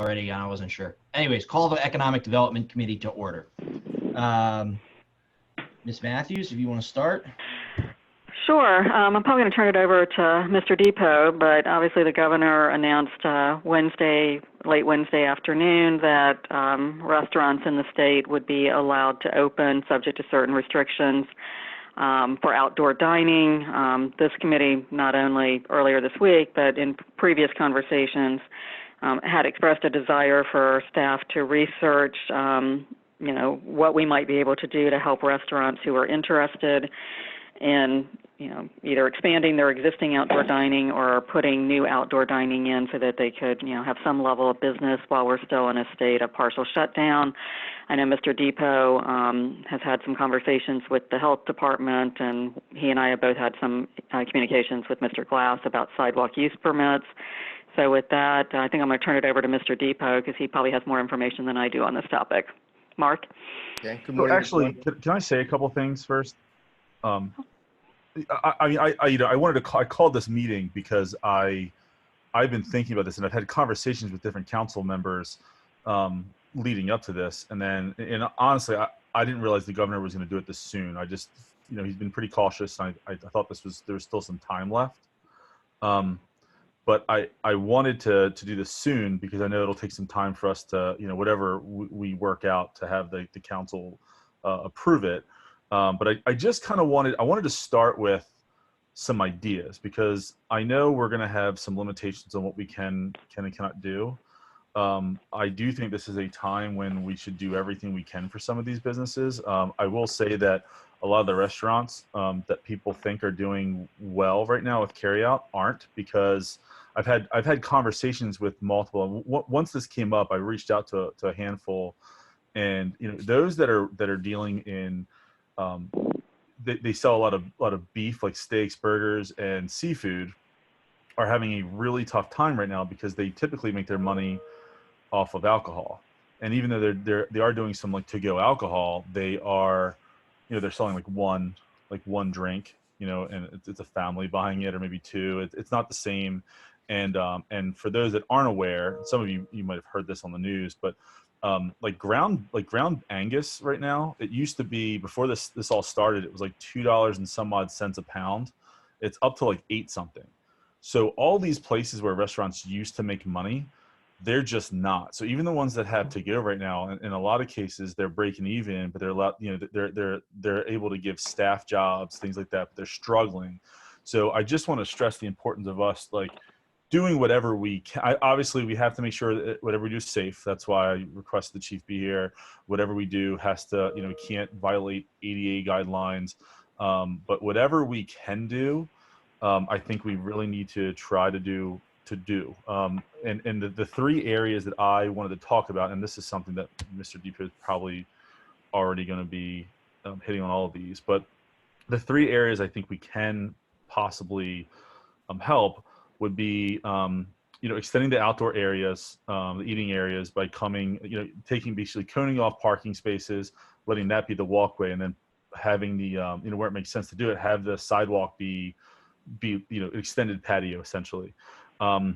already, and I wasn't sure. Anyways, call the Economic Development Committee to order. Ms. Matthews, if you want to start. Sure. I'm probably going to turn it over to Mr. Depot, but obviously the governor announced late Wednesday afternoon that restaurants in the state would be allowed to open subject to certain restrictions for outdoor dining. This committee, not only earlier this week, but in previous conversations, had expressed a desire for staff to research what we might be able to do to help restaurants who are interested in either expanding their existing outdoor dining or putting new outdoor dining in so that they could, have some level of business while we're still in a state of partial shutdown. I know Mr. Depot has had some conversations with the health department, and he and I have both had some communications with Mr. Glass about sidewalk use permits. So with that, I think I'm going to turn it over to Mr. Depot because he probably has more information than I do on this topic. Mark? Okay. Good morning. So actually, can I say a couple things first? I called this meeting because I've been thinking about this, and I've had conversations with different council members leading up to this, and honestly, I didn't realize the governor was going to do it this soon. I just, he's been pretty cautious. And I thought there was still some time left, but I wanted to do this soon because I know it'll take some time for us to, whatever we work out to have the council approve it. But I just kind of wanted to start with some ideas because I know we're going to have some limitations on what we can and cannot do. I do think this is a time when we should do everything we can for some of these businesses. I will say that a lot of the restaurants that people think are doing well right now with carryout aren't, because I've had conversations with multiple. Once this came up, I reached out to a handful, and those that are dealing in they sell a lot of beef, like steaks, burgers, and seafood, are having a really tough time right now because they typically make their money off of alcohol. And even though they are doing some like to-go alcohol, they are, they're selling like one drink, and it's a family buying it, or maybe two. It's not the same. And for those that aren't aware, some of you might have heard this on the news, but like ground Angus right now, it used to be, before this all started, it was like $2 and some odd cents a pound. It's up to like 8 something. So all these places where restaurants used to make money, they're just not. So even the ones that have to go right now, in a lot of cases, they're breaking even, but they're allowed, they're able to give staff jobs, things like that, but they're struggling. So I just want to stress the importance of us like doing whatever we can. Obviously, we have to make sure that whatever we do is safe. That's why I request the chief be here. Whatever we do has to, can't violate ADA guidelines. But whatever we can do, I think we really need to try to do. And the 3 areas that I wanted to talk about, and this is something that Mr. Deep is probably already going to be hitting on all of these, but the 3 areas I think we can possibly help would be, extending the outdoor areas, the eating areas by basically coning off parking spaces, letting that be the walkway, and then having the, where it makes sense to do it, have the sidewalk be extended patio essentially. The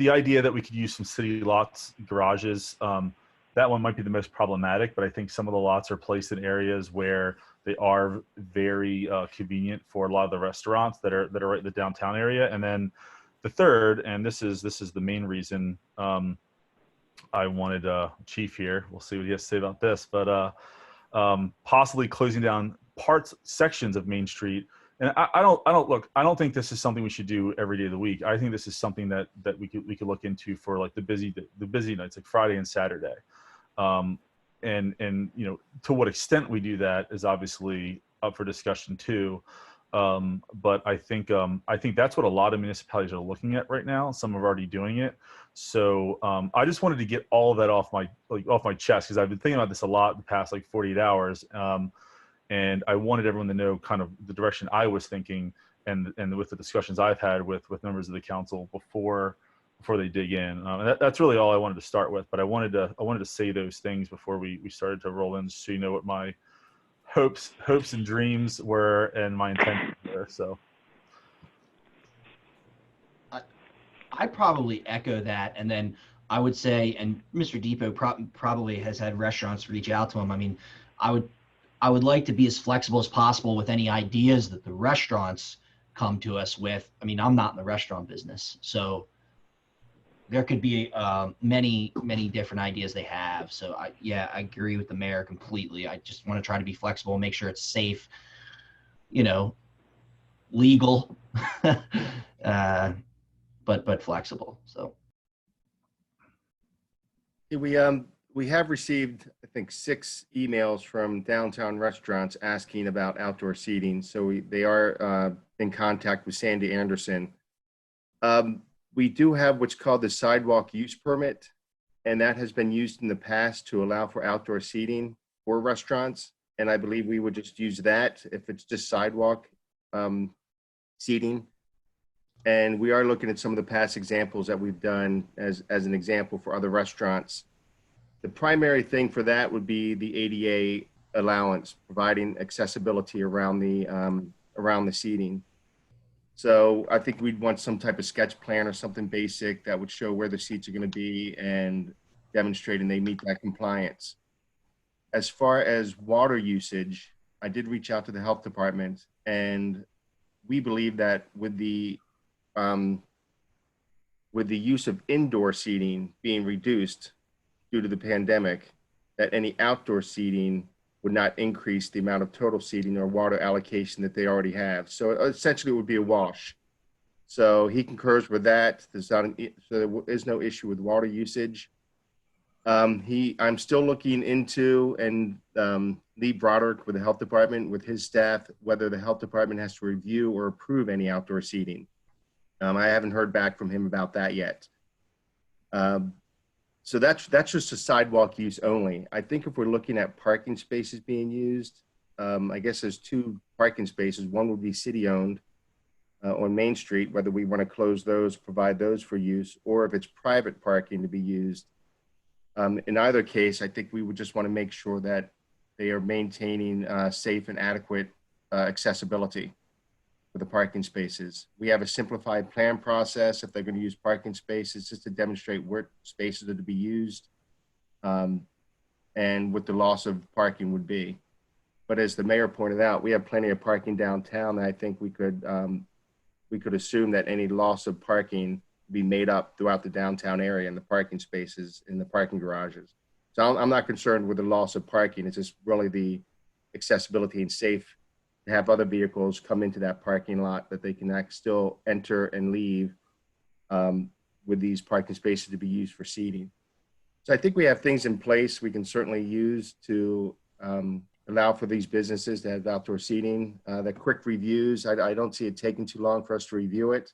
idea that we could use some city lots, garages, that one might be the most problematic, but I think some of the lots are placed in areas where they are very convenient for a lot of the restaurants that are right in the downtown area. And then the third, and this is the main reason I wanted Chief here. We'll see what he has to say about this, but possibly closing down sections of Main Street. And I don't think this is something we should do every day of the week. I think this is something that we could look into for like the busy nights, like Friday and Saturday. And to what extent we do that is obviously up for discussion too. But I think that's what a lot of municipalities are looking at right now. Some are already doing it. So I just wanted to get all of that off my chest, because I've been thinking about this a lot the past like 48 hours. And I wanted everyone to know kind of the direction I was thinking, and with the discussions I've had with members of the council before they dig in. And that's really all I wanted to start with. But I wanted to say those things before we started to roll in, so you know what my hopes and dreams were and my intentions were. So I I probably echo that. And then I would say, and Mr. Depot probably has had restaurants reach out to him. I mean, I would I would like to be as flexible as possible with any ideas that the restaurants come to us with. I mean, I'm not in the restaurant business, so there could be many different ideas they have. So I agree with the mayor completely. I just want to try to be flexible, make sure it's safe, you know, legal, but flexible. So We have received, I think, 6 emails from downtown restaurants asking about outdoor seating. So they are in contact with Sandy Anderson. We do have what's called the sidewalk use permit, and that has been used in the past to allow for outdoor seating for restaurants. And I believe we would just use that if it's just sidewalk seating. And we are looking at some of the past examples that we've done as an example for other restaurants. The primary thing for that would be the ADA allowance, providing accessibility around the seating. So I think we'd want some type of sketch plan or something basic that would show where the seats are going to be and demonstrating they meet that compliance. As far as water usage, I did reach out to the health department, and we believe that with the use of indoor seating being reduced due to the pandemic, that any outdoor seating would not increase the amount of total seating or water allocation that they already have. So essentially it would be a wash. So he concurs with that. So there is no issue with water usage. I'm still looking into, and Lee Broderick with the health department, with his staff, whether the health department has to review or approve any outdoor seating. I haven't heard back from him about that yet. So that's just a sidewalk use only. I think if we're looking at parking spaces being used, I guess there's 2 parking spaces. One would be city-owned on Main Street, whether we want to close those, provide those for use, or if it's private parking to be used. In either case, I think we would just want to make sure that they are maintaining safe and adequate accessibility for the parking spaces. We have a simplified plan process if they're going to use parking spaces, just to demonstrate where spaces are to be used and what the loss of parking would be. But as the mayor pointed out, we have plenty of parking downtown, and I think we could assume that any loss of parking be made up throughout the downtown area and the parking spaces in the parking garages. So I'm not concerned with the loss of parking. It's just really the accessibility and safe to have other vehicles come into that parking lot, that they can still enter and leave with these parking spaces to be used for seating. So I think we have things in place we can certainly use to allow for these businesses to have outdoor seating. The quick reviews, I don't see it taking too long for us to review it.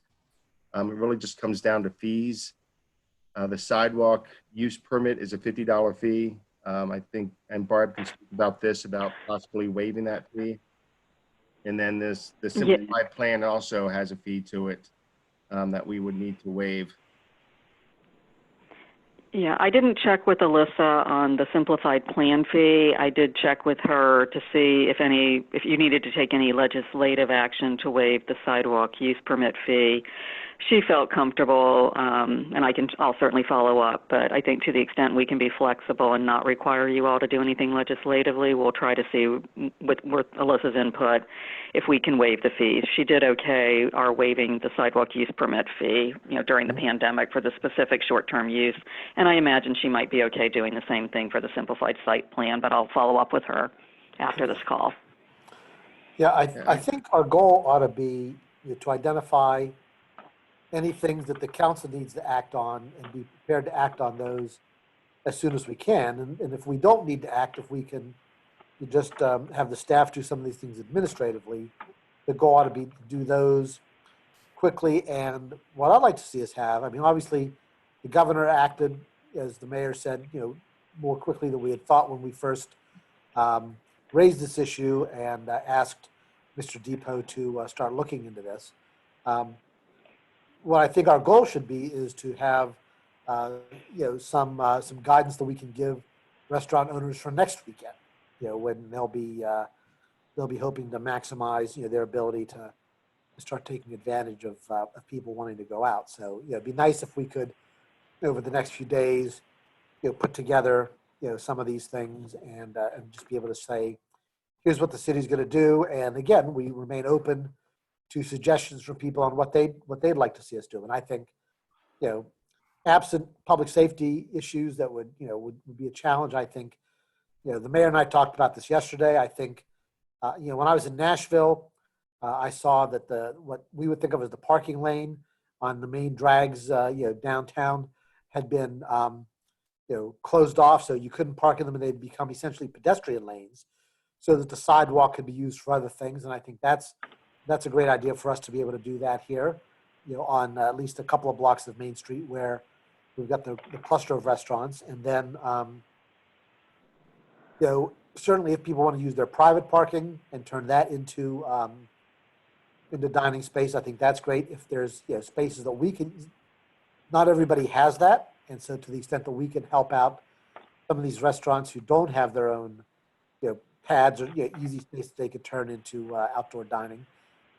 It really just comes down to fees. The sidewalk use permit is a $50 fee. I think, and Barb can speak about this, about possibly waiving that fee. And then the simplified plan also has a fee to it that we would need to waive. Yeah, I didn't check with Alyssa on the simplified plan fee. I did check with her to see if you needed to take any legislative action to waive the sidewalk use permit fee. She felt comfortable, and I'll certainly follow up, but I think to the extent we can be flexible and not require you all to do anything legislatively, we'll try to see with Alyssa's input if we can waive the fees. She did okay our waiving the sidewalk use permit fee, during the pandemic for the specific short-term use, and I imagine she might be okay doing the same thing for the simplified site plan, but I'll follow up with her after this call. Yeah, I think our goal ought to be to identify any things that the council needs to act on and be prepared to act on those as soon as we can. And if we don't need to act, if we can just have the staff do some of these things administratively, the goal ought to be to do those quickly. And what I'd like to see us have, I mean, obviously the governor acted, as the mayor said, more quickly than we had thought when we first raised this issue and asked Mr. Depot to start looking into this. What I think our goal should be is to have, some guidance that we can give restaurant owners for next weekend. When they'll be hoping to maximize, their ability to start taking advantage of people wanting to go out. So, it'd be nice if we could, over the next few days, put together, some of these things and just be able to say, here's what the city's going to do. And again, we remain open to suggestions from people on what they'd like to see us do. And I think, absent public safety issues that would be a challenge. I think, the mayor and I talked about this yesterday. I think, when I was in Nashville, I saw that what we would think of as the parking lane on the main drags, downtown had been, closed off, so you couldn't park in them, and they'd become essentially pedestrian lanes, so that the sidewalk could be used for other things. And I think that's a great idea for us to be able to do that here, on at least a couple of blocks of Main Street where we've got the cluster of restaurants. And then, certainly if people want to use their private parking and turn that into dining space, I think that's great. If there's spaces that we can, not everybody has that, and so to the extent that we can help out some of these restaurants who don't have their own pads or easy space that they could turn into outdoor dining,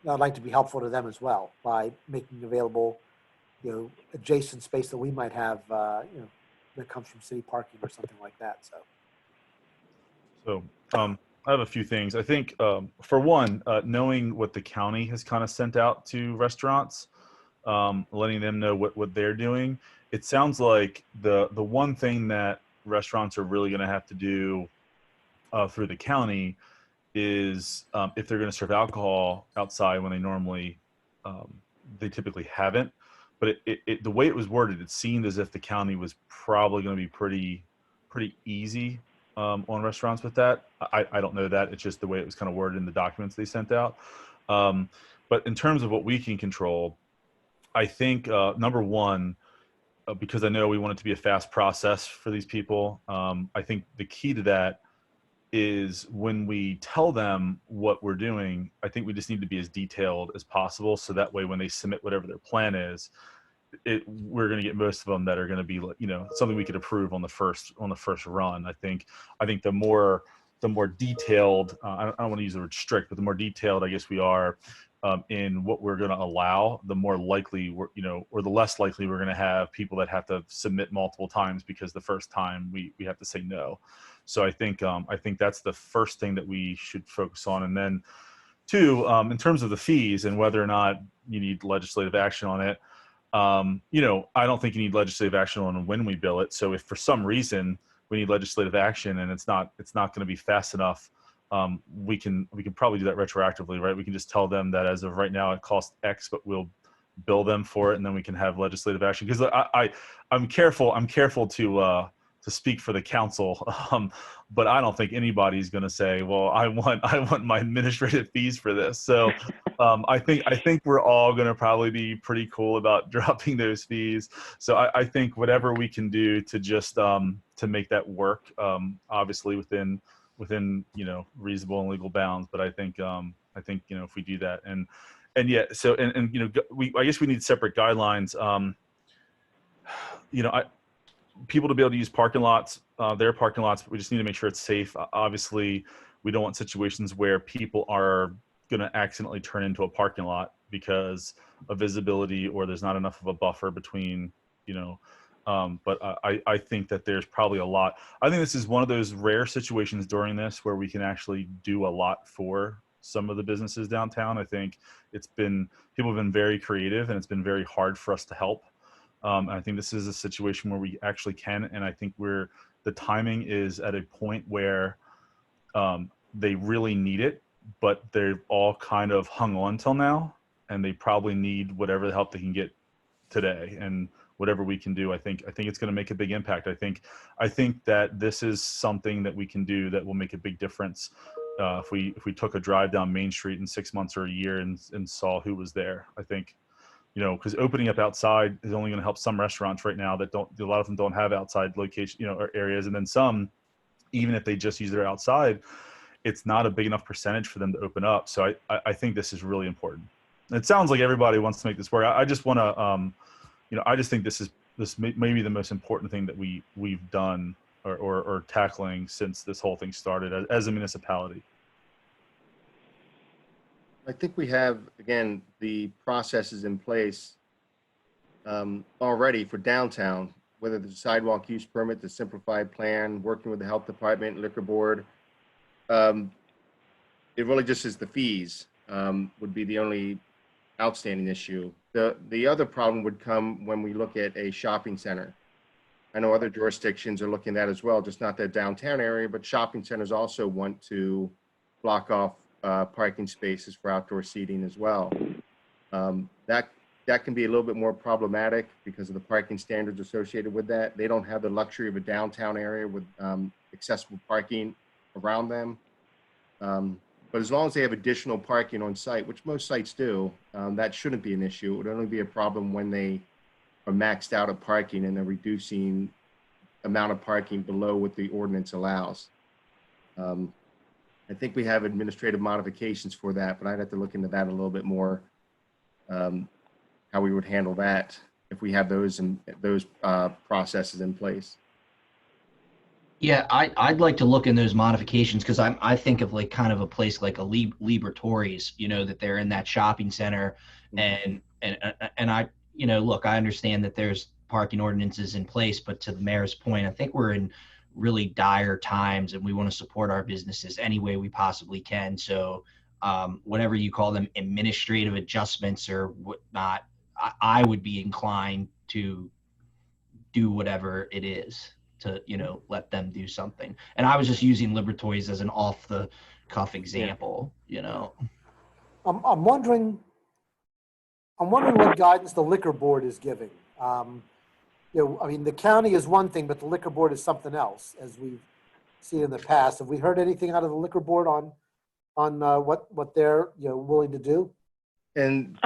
I'd like to be helpful to them as well by making available adjacent space that we might have that comes from city parking or something like that. So I have a few things. I think, for one, knowing what the county has kind of sent out to restaurants, letting them know what they're doing. It sounds like the one thing that restaurants are really going to have to do through the county is, if they're going to serve alcohol outside when they normally, they typically haven't. But the way it was worded, it seemed as if the county was probably going to be pretty easy on restaurants with that. I don't know that. It's just the way it was kind of worded in the documents they sent out. But in terms of what we can control, I think, number one, because I know we want it to be a fast process for these people, I think the key to that is when we tell them what we're doing, I think we just need to be as detailed as possible. So that way, when they submit whatever their plan is, we're going to get most of them that are going to be, something we could approve on the first run. I think the more detailed, I don't want to use the word strict, but the more detailed, I guess, we are in what we're going to allow, the more likely or the less likely we're going to have people that have to submit multiple times because the first time we have to say no. So I think that's the first thing that we should focus on. And then two, in terms of the fees and whether or not you need legislative action on it, I don't think you need legislative action on when we bill it. So if for some reason we need legislative action and it's not going to be fast enough, we can probably do that retroactively, right? We can just tell them that as of right now it costs X, but we'll bill them for it, and then we can have legislative action. Because I'm careful to speak for the council, but I don't think anybody's going to say, well, I want my administrative fees for this. So I think we're all going to probably be pretty cool about dropping those fees. So I think whatever we can do to just to make that work, obviously within reasonable and legal bounds. But I think if we do that and yeah, so I guess we need separate guidelines. People to be able to use parking lots, their parking lots, but we just need to make sure it's safe. Obviously, we don't want situations where people are going to accidentally turn into a parking lot because of visibility or there's not enough of a buffer between, but I think that there's probably a lot. I think this is one of those rare situations during this where we can actually do a lot for some of the businesses downtown. I think people have been very creative, and it's been very hard for us to help. I think this is a situation where we actually can, and I think the timing is at a point where they really need it, but they've all kind of hung on till now, and they probably need whatever the help they can get today. And whatever we can do, I think it's going to make a big impact. I think that this is something that we can do that will make a big difference. If we took a drive down Main Street in 6 months or a year and saw who was there, I think. Because opening up outside is only going to help some restaurants right now that a lot of them don't have outside location, or areas. And then some, even if they just use their outside, it's not a big enough percentage for them to open up. So I think this is really important. It sounds like everybody wants to make this work. I just want to, I just think this may be the most important thing that we've done or tackling since this whole thing started as a municipality. I think we have, again, the processes in place already for downtown, whether the sidewalk use permit, the simplified plan, working with the health department, liquor board. It really just is the fees would be the only outstanding issue. The other problem would come when we look at a shopping center. I know other jurisdictions are looking at that as well, just not the downtown area, but shopping centers also want to block off parking spaces for outdoor seating as well. That can be a little bit more problematic because of the parking standards associated with that. They don't have the luxury of a downtown area with accessible parking around them. But as long as they have additional parking on site, which most sites do, that shouldn't be an issue. It would only be a problem when they are maxed out of parking and they're reducing amount of parking below what the ordinance allows. I think we have administrative modifications for that, but I'd have to look into that a little bit more, how we would handle that if we have those processes in place. Yeah, I'd like to look in those modifications because I think of like kind of a place like a Liberatories, that they're in that shopping center, and I look, I understand that there's parking ordinances in place, but to the mayor's point, I think we're in really dire times and we want to support our businesses any way we possibly can. So whatever you call them, administrative adjustments or whatnot, I would be inclined to do whatever it is to let them do something. And I was just using Liberatories as an off the cuff example. I'm wondering what guidance the liquor board is giving. I mean, the county is one thing, but the liquor board is something else, as we've seen in the past. Have we heard anything out of the liquor board on what they're willing to do? And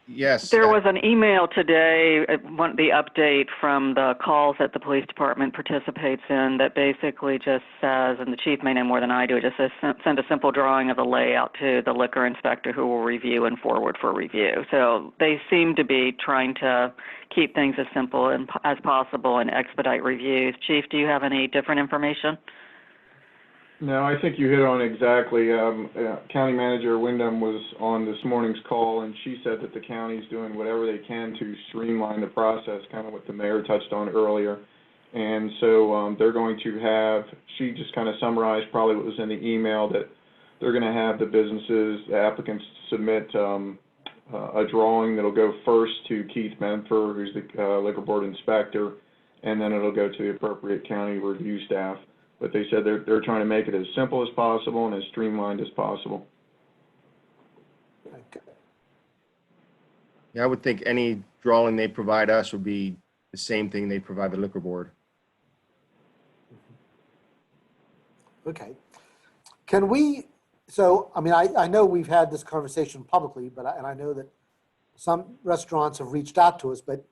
yes, There was an email today, the update from the calls that the police department participates in that basically just says, and the chief may know more than I do, it just says send a simple drawing of the layout to the liquor inspector who will review and forward for review. So they seem to be trying to keep things as simple as possible and expedite reviews. Chief, do you have any different information? No, I think you hit on exactly. County Manager Wyndham was on this morning's call, and she said that the county's doing whatever they can to streamline the process, kind of what the mayor touched on earlier. And so they're going to have, she just kind of summarized probably what was in the email, that they're going to have the businesses, the applicants submit a drawing that'll go first to Keith Menfer, who's the liquor board inspector, and then it'll go to the appropriate county review staff. But they said they're trying to make it as simple as possible and as streamlined as possible. Okay. yeah, I would think any drawing they provide us would be the same thing they provide the liquor board. Okay. Can we, so, I mean, I know we've had this conversation publicly, but I know that some restaurants have reached out to us, but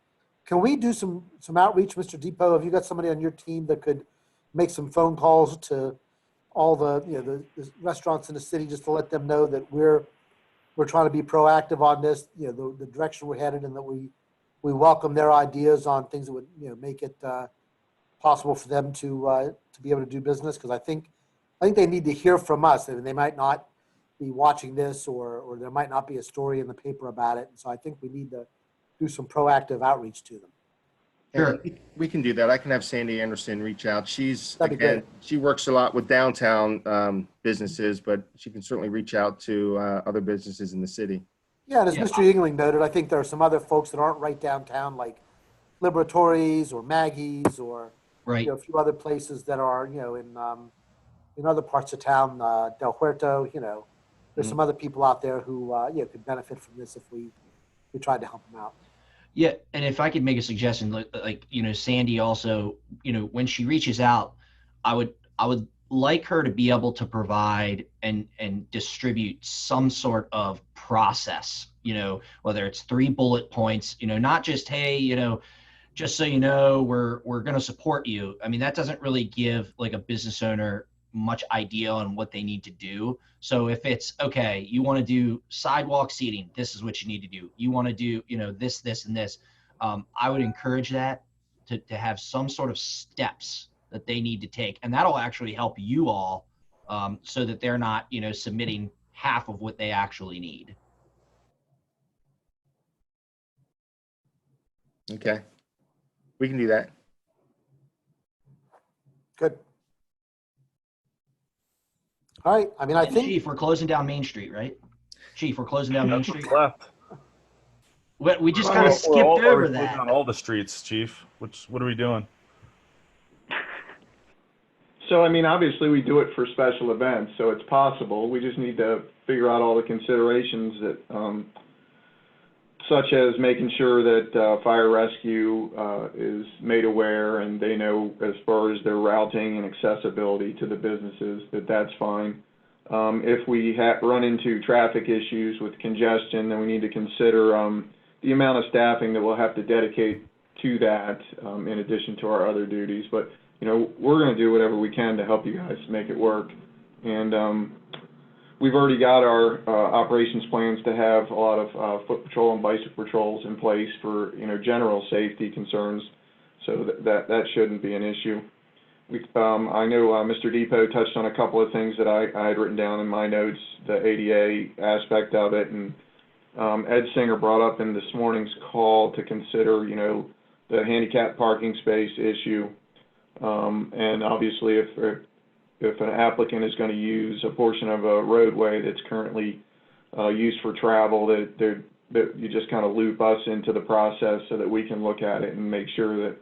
can we do some outreach, Mr. Depot? Have you got somebody on your team that could make some phone calls to all the the restaurants in the city just to let them know that we're trying to be proactive on this, the direction we're headed, and that we welcome their ideas on things that would make it possible for them to be able to do business? Because I think they need to hear from us. I mean, they might not be watching this, or there might not be a story in the paper about it. And so I think we need to do some proactive outreach to them. Sure. We can do that. I can have Sandy Anderson reach out. That'd be great. She works a lot with downtown businesses, but she can certainly reach out to other businesses in the city. Yeah, and as Yeah. Mr. Yingling noted, I think there are some other folks that aren't right downtown, like Liberatories or Maggie's, or Right. a few other places that are in other parts of town, Del Huerto. There's some other people out there who could benefit from this if we tried to help them out. Yeah, and if I could make a suggestion, like Sandy also, when she reaches out, I would like her to be able to provide and distribute some sort of process, whether it's 3 bullet points, not just, hey, just so you know, we're going to support you. I mean, that doesn't really give like a business owner much idea on what they need to do. So if it's, okay, you want to do sidewalk seating, this is what you need to do. You want to do, this, and this. I would encourage that to have some sort of steps that they need to take. And that'll actually help you all so that they're not, submitting half of what they actually need. Okay. We can do that. Good. All right. I mean, I And think Chief, we're closing down Main Street, right? Chief, we're closing down Main That's what's Street. left. We just kind of We're skipped all- are we over closing that. on all the streets, Chief. What are we doing? So, I mean, obviously, we do it for special events, so it's possible. We just need to figure out all the considerations that, such as making sure that fire rescue is made aware and they know as far as their routing and accessibility to the businesses, that's fine. If we run into traffic issues with congestion, then we need to consider the amount of staffing that we'll have to dedicate to that in addition to our other duties. But you know, we're going to do whatever we can to help you guys make it work. And we've already got our operations plans to have a lot of foot patrol and bicycle patrols in place for, you know, general safety concerns. So that shouldn't be an issue. I know Mr. Depot touched on a couple of things that I had written down in my notes, the ADA aspect of it. And Ed Singer brought up in this morning's call to consider, you know, the handicap parking space issue. And obviously, if an applicant is going to use a portion of a roadway that's currently used for travel, that you just kind of loop us into the process so that we can look at it and make sure that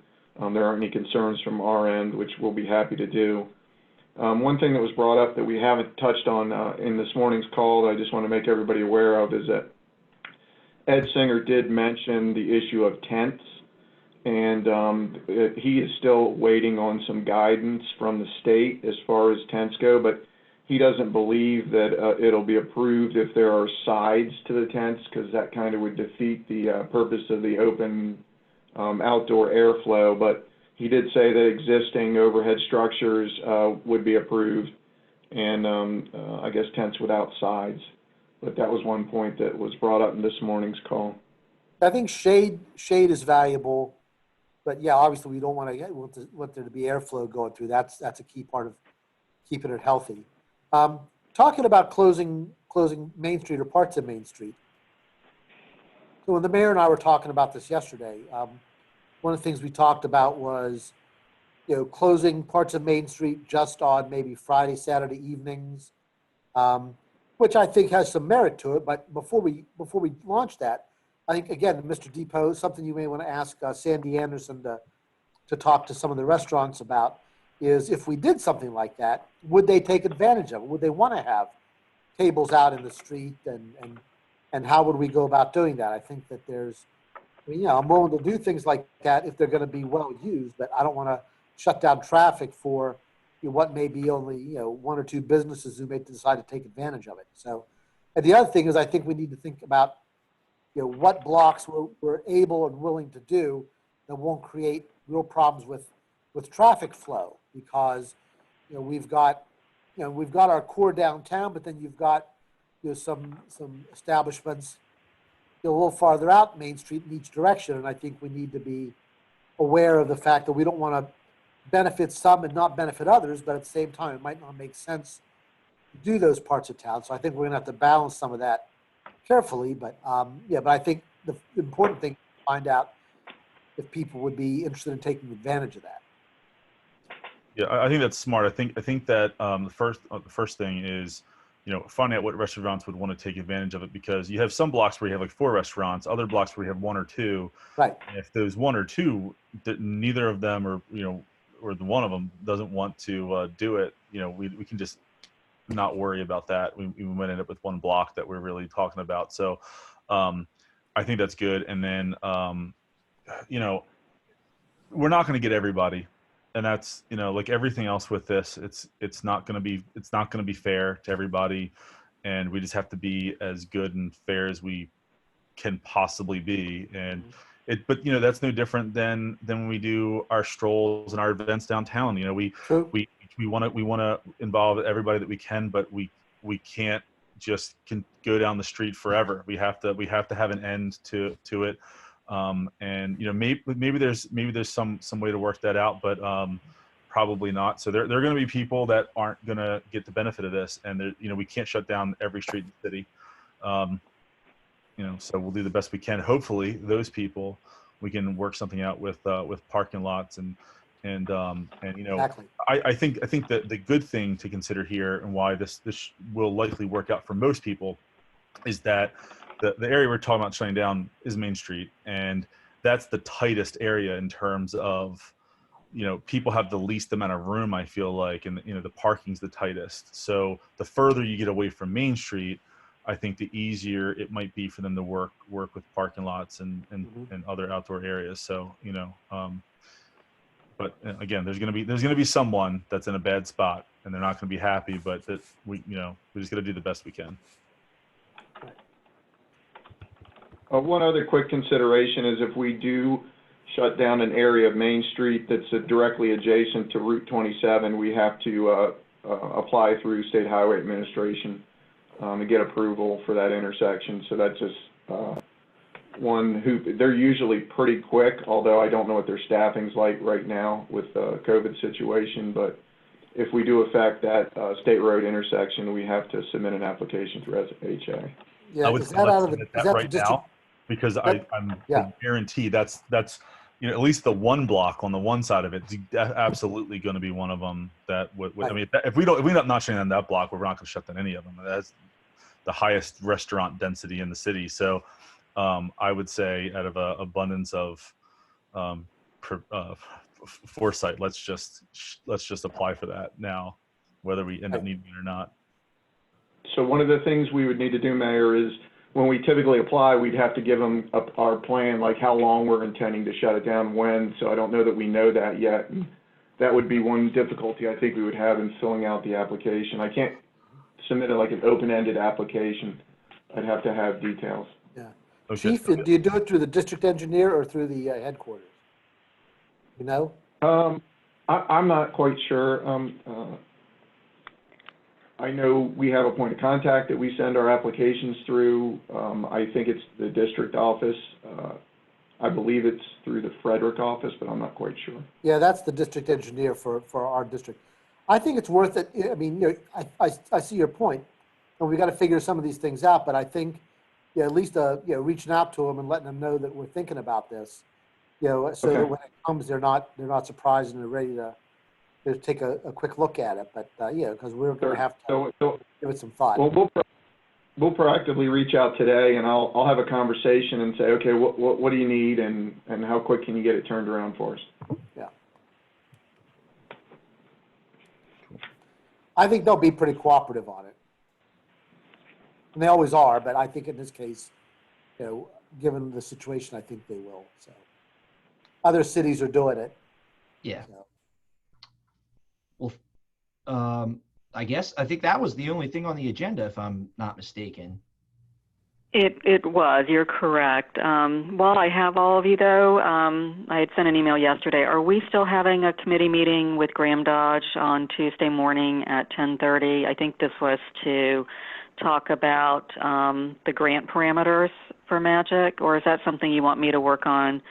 there aren't any concerns from our end, which we'll be happy to do. One thing that was brought up that we haven't touched on in this morning's call that I just want to make everybody aware of is that Ed Singer did mention the issue of tents. And he is still waiting on some guidance from the state as far as tents go, but he doesn't believe that it'll be approved if there are sides to the tents, because that kind of would defeat the purpose of the open outdoor airflow. But he did say that existing overhead structures would be approved, and I guess tents without sides. But that was one point that was brought up in this morning's call. I think shade is valuable. But yeah, obviously we don't want there to be airflow going through. That's a key part of keeping it healthy. Talking about closing Main Street or parts of Main Street. So when the mayor and I were talking about this yesterday, one of the things we talked about was, you know, closing parts of Main Street just on maybe Friday, Saturday evenings, which I think has some merit to it. But before we launch that, I think, again, Mr. Depot, something you may want to ask Sandy Anderson to talk to some of the restaurants about is if we did something like that, would they take advantage of it? Would they want to have tables out in the street, and how would we go about doing that? I think that I'm willing to do things like that if they're going to be well used, but I don't want to shut down traffic for what may be only, one or two businesses who may decide to take advantage of it. So, and the other thing is I think we need to think about what blocks we're able and willing to do that won't create real problems with traffic flow, because we've got our core downtown, but then you've got some establishments a little farther out Main Street in each direction, and I think we need to be aware of the fact that we don't want to benefit some and not benefit others, but at the same time it might not make sense to do those parts of town. So I think we're going to have to balance some of that carefully, but but I think the important thing is to find out if people would be interested in taking advantage of that. Yeah, I think that's smart. I think that the first thing is, finding out what restaurants would want to take advantage of it, because you have some blocks where you have like 4 restaurants, other blocks where you have 1 or 2. Right. And if those 1 or 2, neither of them or the one of them doesn't want to do it, we can just not worry about that. We might end up with one block that we're really talking about. So I think that's good. And then, we're not going to get everybody. And that's, like everything else with this, it's not going to be fair to everybody. And we just have to be as good and fair as we can possibly be. And but that's no different than when we do our strolls and our events downtown. We want to involve everybody that we can, but we can't just go down the street forever. We have to have an end to it. And maybe there's some way to work that out, but probably not. So there are going to be people that aren't going to get the benefit of this, and we can't shut down every street in the city. So we'll do the best we can. Hopefully, those people we can work something out with parking lots and Exactly. I think that the good thing to consider here and why this will likely work out for most people is that the area we're talking about shutting down is Main Street, and that's the tightest area in terms of people have the least amount of room, I feel like, and the parking's the tightest. So the further you get away from Main Street, I think the easier it might be for them to work with parking lots and other outdoor areas. So but again, there's gonna be someone that's in a bad spot, and they're not gonna be happy. But that we just gotta do the best we can. One other quick consideration is if we do shut down an area of Main Street that's directly adjacent to Route 27, we have to apply through State Highway Administration to get approval for that intersection. So that's just one hoop. They're usually pretty quick, although I don't know what their staffing's like right now with the COVID situation. But if we do affect that state road intersection, we have to submit an application through SHA. Yeah, I would is that out of the, is that right the district? now, because I'm Yeah. guarantee that's at least the one block on the one side of it is absolutely going to be one of them that would Right. I mean, if we end up not shutting down that block, we're not going to shut down any of them. That's the highest restaurant density in the city. So I would say, out of an abundance of foresight, let's just apply for that now, whether we end up needing it or not. So one of the things we would need to do, Mayor, is when we typically apply, we'd have to give them our plan, like how long we're intending to shut it down, when. So I don't know that we know that yet. And that would be one difficulty I think we would have in filling out the application. I can't submit it like an open-ended application. I'd have to have details. Yeah. Okay. Chief, do you do it through the district engineer or through the headquarters? You know? I'm not quite sure. I know we have a point of contact that we send our applications through. I think it's the district office. I believe it's through the Frederick office, but I'm not quite sure. Yeah, that's the district engineer for our district. I think it's worth it. I mean, I see your point, and we got to figure some of these things out. But I think, at least reaching out to them and letting them know that we're thinking about this, so Okay. that when it comes, they're not surprised and they're ready to take a quick look at it. But because we're going to have to give it some thought. Well, we'll proactively reach out today, and I'll have a conversation and say, okay, what do you need, and how quick can you get it turned around for us? Yeah. I think they'll be pretty cooperative on it. And they always are, but I think in this case, given the situation, I think they will. So other cities are doing it. Yeah. So. Well, I think that was the only thing on the agenda, if I'm not mistaken. It was. You're correct. While I have all of you, though, I had sent an email yesterday. Are we still having a committee meeting with Graham Dodge on Tuesday morning at 10:30? I think this was to talk about the grant parameters for Magic, or is that something you want me to work on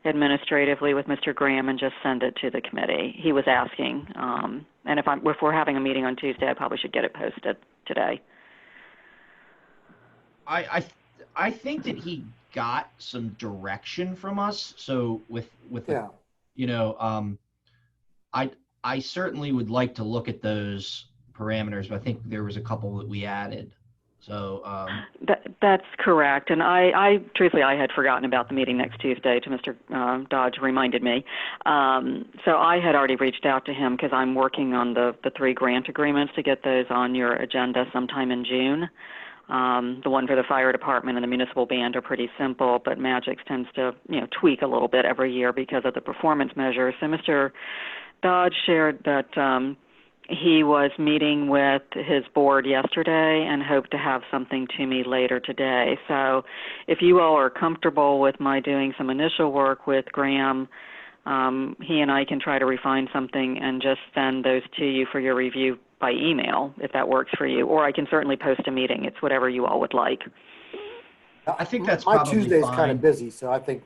administratively with Mr. Graham and just send it to the committee? He was asking. And if we're having a meeting on Tuesday, I probably should get it posted today. I think that he got some direction from us. So I certainly would like to look at those parameters, but I think there was a couple that we added. So that's correct. And I truthfully, I had forgotten about the meeting next Tuesday to Mr. Dodge reminded me. So I had already reached out to him because I'm working on the 3 grant agreements to get those on your agenda sometime in June. The one for the fire department and the municipal band are pretty simple, but Magic's tends to, tweak a little bit every year because of the performance measures. So Mr. Dodge shared that he was meeting with his board yesterday and hoped to have something to me later today. So if you all are comfortable with my doing some initial work with Graham, he and I can try to refine something and just send those to you for your review by email, if that works for you, or I can certainly post a meeting. It's whatever you all would like. I think that's my probably Tuesday's fine. kind of busy, so I think.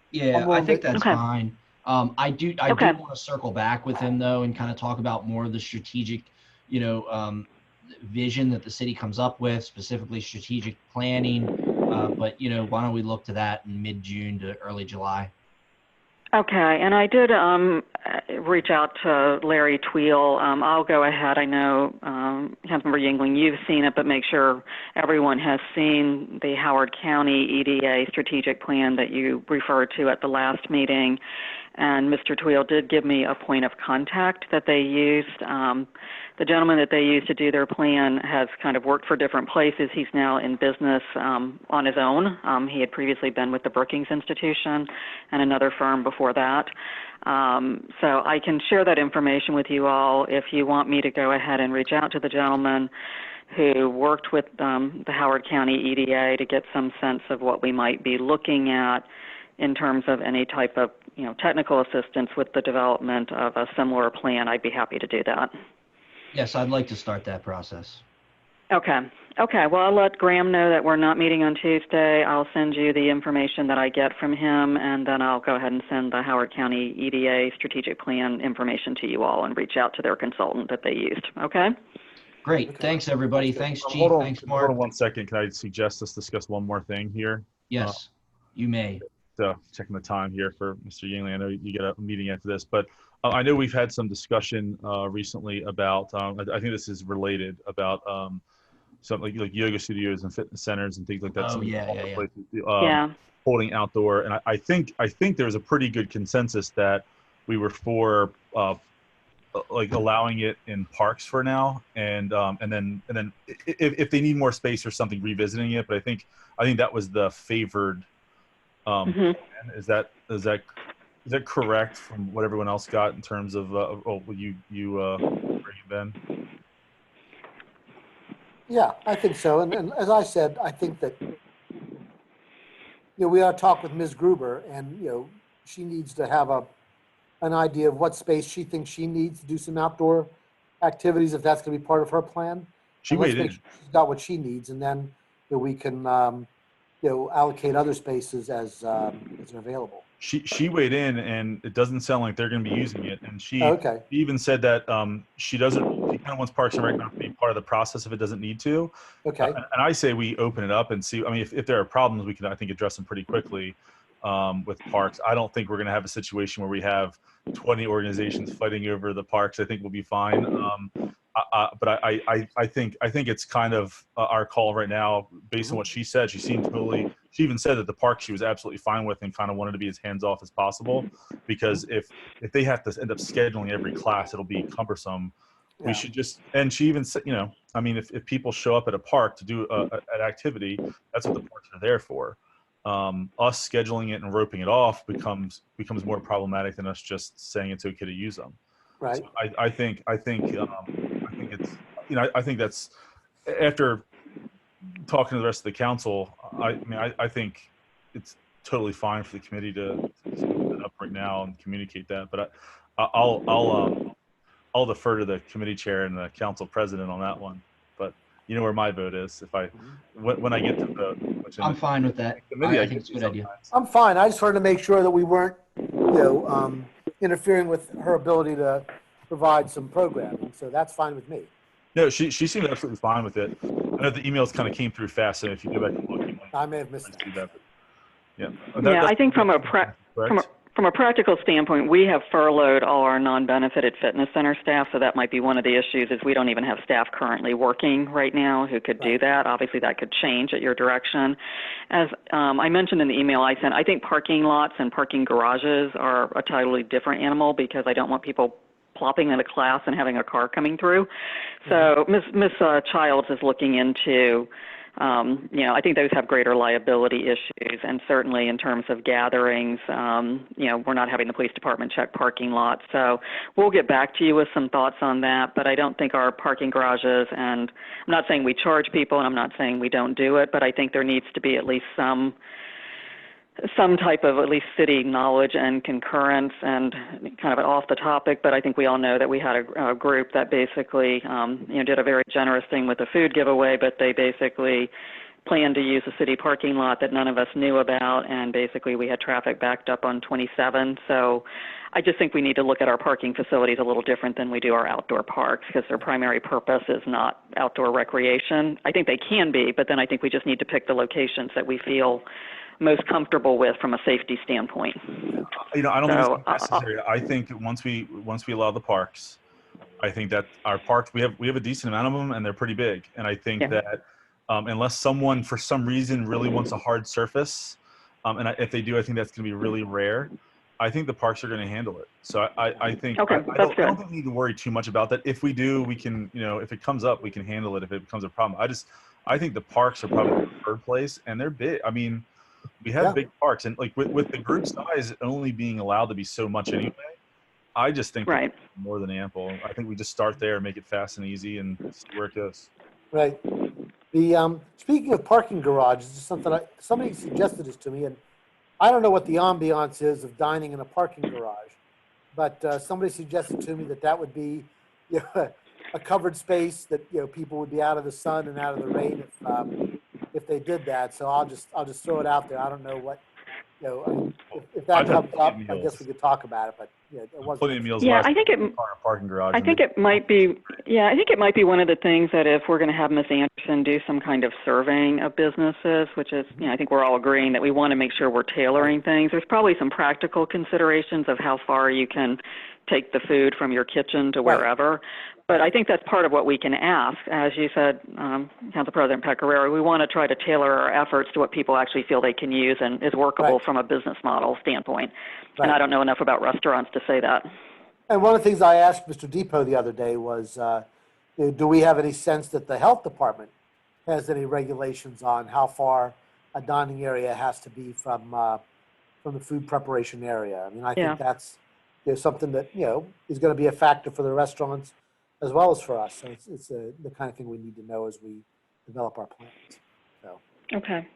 Yeah, I think that's Okay. fine. I do Okay. want to circle back with him though and kind of talk about more of the strategic, vision that the city comes up with, specifically strategic planning. But why don't we look to that in mid-June to early July? Okay, and I did reach out to Larry Tweel. I'll go ahead. I know, Councilmember Yingling, you've seen it, but make sure everyone has seen the Howard County EDA strategic plan that you referred to at the last meeting. And Mr. Tweel did give me a point of contact that they used. The gentleman that they used to do their plan has kind of worked for different places. He's now in business on his own. He had previously been with the Brookings Institution and another firm before that. So I can share that information with you all if you want me to go ahead and reach out to the gentleman who worked with the Howard County EDA to get some sense of what we might be looking at in terms of any type of technical assistance with the development of a similar plan. I'd be happy to do that. Yes, I'd like to start that process. Okay. Well, I'll let Graham know that we're not meeting on Tuesday. I'll send you the information that I get from him, and then I'll go ahead and send the Howard County EDA strategic plan information to you all and reach out to their consultant that they used. Okay? Great. Okay. Thanks, everybody. Thanks, Chief. Hold on, Thanks, hold Mark. on 1 second. Can I suggest us discuss one more thing here? Yes, you may. So checking the time here for Mr. Yingling. I know you get a meeting after this, but I know we've had some discussion recently about, I think this is related, about something like yoga studios and fitness centers and things like that. Oh, yeah. Places, Yeah. holding outdoor. And I think there's a pretty good consensus that we were for like allowing it in parks for now, and then if they need more space or something, revisiting it. But I think that was the favored. Mhm. Is that correct from what everyone else got in terms of you Ben? Yeah, I think so. And as I said, I think that, we ought to talk with Ms. Gruber, and, she needs to have an idea of what space she thinks she needs to do some outdoor activities, if that's going to be part of her plan. She And let's weighed make in. sure she's got what she needs, and then we can, allocate other spaces as they're available. She weighed in, and it doesn't sound like they're going to be using it. And she Okay. even said that she kind of wants Parks and Rec not to be part of the process if it doesn't need to. Okay. And I say we open it up and see. I mean, if there are problems, we can, I think, address them pretty quickly with parks. I don't think we're going to have a situation where we have 20 organizations fighting over the parks. I think we'll be fine. But I think it's kind of our call right now, based on what she said. She even said that the park she was absolutely fine with and kind of wanted to be as hands off as possible, because if they have to end up scheduling every class, it'll be cumbersome. Yeah. We should just, and she even said, I mean, if people show up at a park to do an activity, that's what the parks are there for. Us scheduling it and roping it off becomes more problematic than us just saying it's okay to use them. Right. So I think it's, I think that's, after talking to the rest of the council, I think it's totally fine for the committee to scoop it up right now and communicate that. But I'll defer to the committee chair and the council president on that one. But you know where my vote is when I get to vote. I'm fine with that. I think it's a good idea. I'm fine. I just wanted to make sure that we weren't, interfering with her ability to provide some programming. So that's fine with me. No, she seemed absolutely fine with it. I know the emails kind of came through fast, and if you go back and look, you I may have missed might see that. But Yeah, I think from a practical standpoint, we have furloughed all our non-benefited fitness center staff, so that might be one of the issues. Is we don't even have staff currently working right now who could do that. Obviously, that could change at your direction. As I mentioned in the email I sent, I think parking lots and parking garages are a totally different animal, because I don't want people plopping in a class and having a car coming through. So Ms. Childs is looking into, I think those have greater liability issues, and certainly in terms of gatherings, we're not having the police department check parking lots. So we'll get back to you with some thoughts on that, but I don't think our parking garages, and I'm not saying we charge people, and I'm not saying we don't do it, but I think there needs to be at least some type of at least city knowledge and concurrence, and kind of off the topic, but I think we all know that we had a group that basically, did a very generous thing with the food giveaway, but they basically planned to use a city parking lot that none of us knew about, and basically we had traffic backed up on 27. So I just think we need to look at our parking facilities a little different than we do our outdoor parks, because their primary purpose is not outdoor recreation. I think they can be, but then I think we just need to pick the locations that we feel most comfortable with from a safety standpoint. You know, I don't think So, it's necessary. I think once we allow the parks, I think that our parks, we have a decent amount of them, and they're pretty big. And I think Yeah. that unless someone for some reason really wants a hard surface, if they do, I think that's going to be really rare. I think the parks are going to handle it. So I think Okay, I that's don't good. think we need to worry too much about that. If we do, we can, you know, if it comes up, we can handle it. If it becomes a problem, I think the parks are probably the preferred place, and they're big. I mean, we have Yeah. big parks, and like with the group size only being allowed to be so much anyway, I just think Right. it's more than ample. I think we just start there, make it fast and easy, and see where it goes. Right. The speaking of parking garages, this is something somebody suggested this to me, and I don't know what the ambiance is of dining in a parking garage, but somebody suggested to me that would be, you know, a covered space that, you know, people would be out of the sun and out of the rain if they did that. So I'll just throw it out there. I don't know what, you know, I mean, if that I've had comes plenty up, of I guess meals. we could talk about it. But yeah, it wasn't. Plenty of meals Yeah, last I think it. car in a parking garage. I and think they- it might be, yeah, I think it might be one of the things that if we're going to have Ms. Anderson do some kind of surveying of businesses, which is, you know, I think we're all agreeing that we want to make sure we're tailoring things. There's probably some practical considerations of how far you can take the food from your kitchen to Right. wherever. But I think that's part of what we can ask. As you said, Council President Pecoraro, we want to try to tailor our efforts to what people actually feel they can use and is workable Right. from a business model standpoint. Right. And I don't know enough about restaurants to say that. And one of the things I asked Mr. Depot the other day was, do we have any sense that the health department has any regulations on how far a dining area has to be from the food preparation area? I mean, I Yeah. think that's, you know, something that, you know, is going to be a factor for the restaurants as well as for us. So it's the kind of thing we need to know as we develop our plans. So, Okay.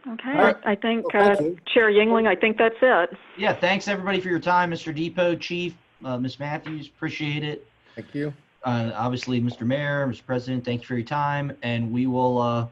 Okay, All right. I think, Well, thank you. Chair Yingling, I think that's it. Yeah, thanks everybody for your time, Mr. Depot, Chief, Ms. Matthews, appreciate it. Thank you. Obviously, Mr. Mayor, Mr. President, thank you for your time, and we will,